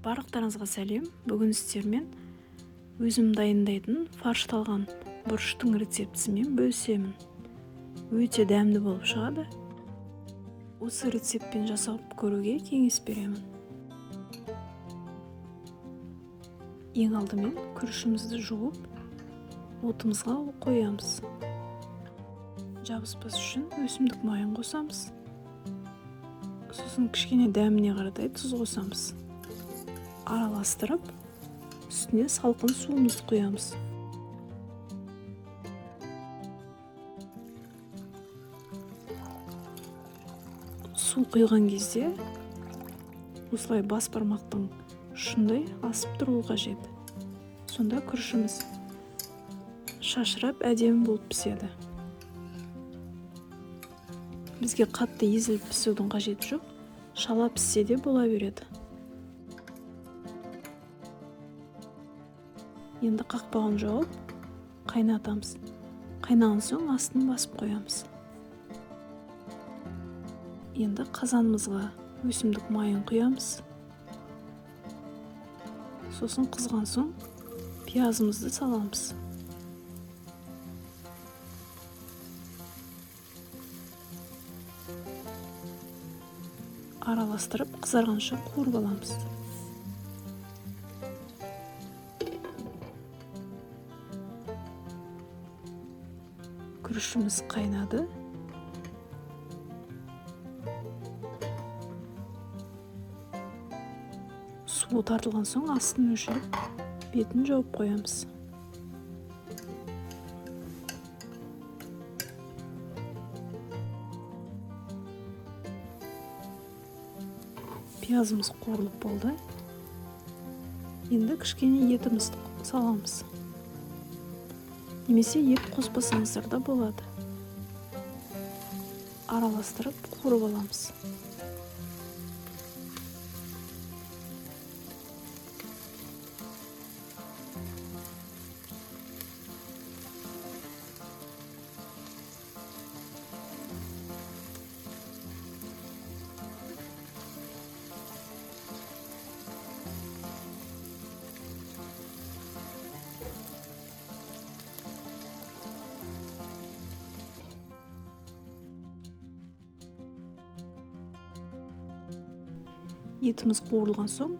Барлықтарыңызға сәлем. Бүгін сіздермен өзім дайындайтын фаршталған бұрыштың рецептісімен бөлісемін. Өте дәмді болып шығады. Осы рецептпен жасап көруге кеңес беремін. Ең алдымен күрішімізді жуып, отымызға қоямыз. Жабыспас үшін өсімдік майын қосамыз. Сосын кішкене дәміне қаратай тұз қосамыз. Араластырып, үстіне салқын суымызды құямыз. Су құйған кезде осылай бас бармақтың ұшындай асып тұруы қажет. Сонда күрішіміз шашырап әдемі болып піседі. Бізге қатты езіліп пісудің қажеті жоқ, шала піссе де бола береді. Енді қақпағын жауып, қайнатамыз. Қайнаған соң астын басып қоямыз. Енді қазанымызға өсімдік майын құямыз. Сосын қызған соң пиязымызды саламыз. Араластырып, қызарғанша қуырып аламыз. Күрішіміз қайнады. Суы тартылған соң астын өшіріп, бетін жауып қоямыз. Пиязымыз қуырылып болды. Енді кішкене етімізді саламыз. Немесе ет қоспасаңыздар да болады. Араластырып қуырып аламыз. Етіміз қуырылған соң,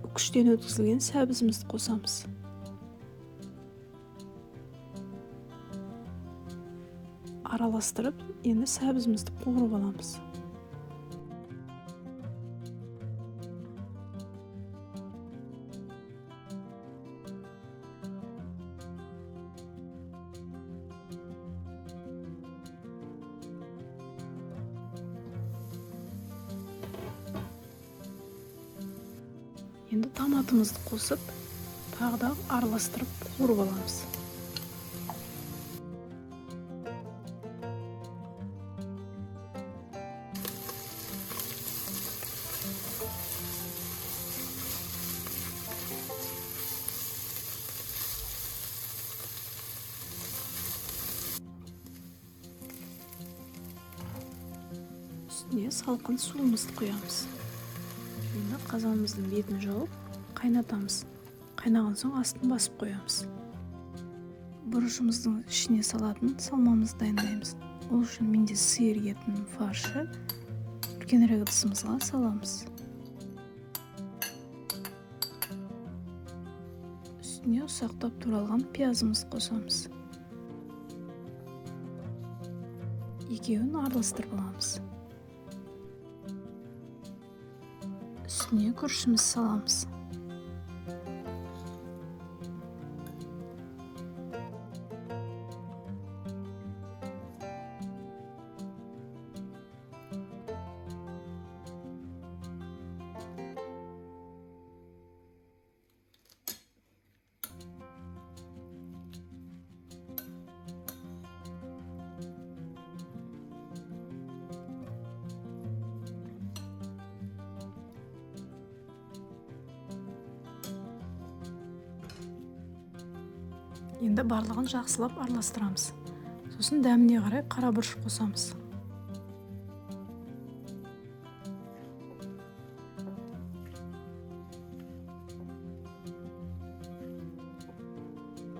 үкіштен өткізілген сәбізімізді қосамыз. Араластырып, енді сәбізімізді қуырып аламыз. Енді томатымызды қосып, тағы да араластырып қуырып аламыз. Үстіне салқын суымызды құямыз. Енді қазанымыздың бетін жауып, қайнатамыз. Қайнаған соң астын басып қоямыз. Бұрышымыздың ішіне салатын салмамызды дайындаймыз. Ол үшін менде сиыр етінің фаршы үлкенірек ыдысымызға саламыз. Үстіне ұсақтап туралған пиязымызды қосамыз. Екеуін араластырып аламыз. Үстіне күрішімізді саламыз. Енді барлығын жақсылап араластырамыз. Сосын дәміне қарай қара бұрыш қосамыз.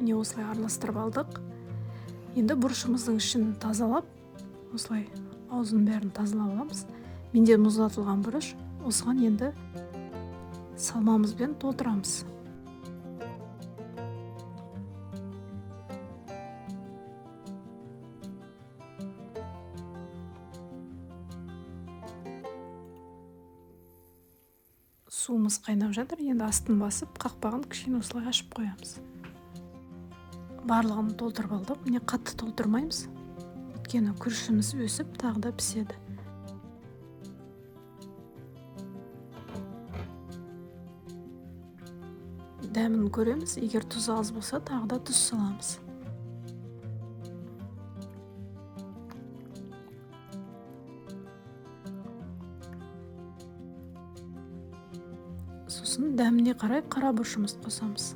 міне осылай араластырып алдық. Енді бұрышымыздың ішін тазалап, осылай аузының бәрін тазалап аламыз. Менде мұздатылған бұрыш. Осыған енді салмамызбен толтырамыз. Суымыз қайнап жатыр. Енді астын басып, қақпағын кішкене осылай ашып қоямыз. Барлығын толтырып алдық. Міне қатты толтырмаймыз. Өйткені күрішіміз өсіп, тағы да піседі. Дәмін көреміз. Егер тұз аз болса, тағы да тұз саламыз. Сосын дәміне қарай қара бұрышымызды қосамыз.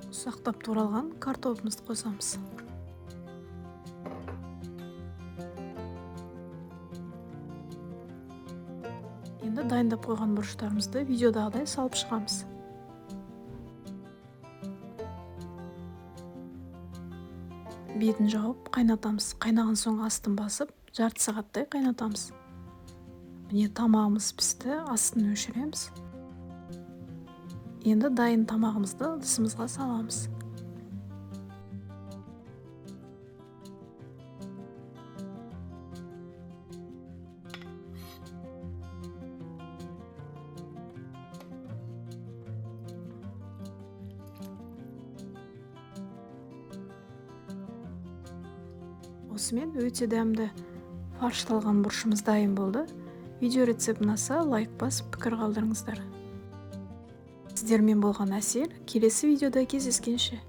Ұсақтап туралған картопымызды қосамыз. Енді дайындап қойған бұрыштарымызды видеодағыдай салып шығамыз. Бетін жауып қайнатамыз. Қайнаған соң астын басып, жарты сағаттай қайнатамыз. Міне тамағымыз пісті, астын өшіреміз. Енді дайын тамағымызды ыдысымызға саламыз. Осымен өте дәмді фаршталған бұрышымыз дайын болды. Видео рецепт ұнаса, лайк басып, пікір қалдырыңыздар. Сіздермен болған Әсел, келесі видеода кездескенше.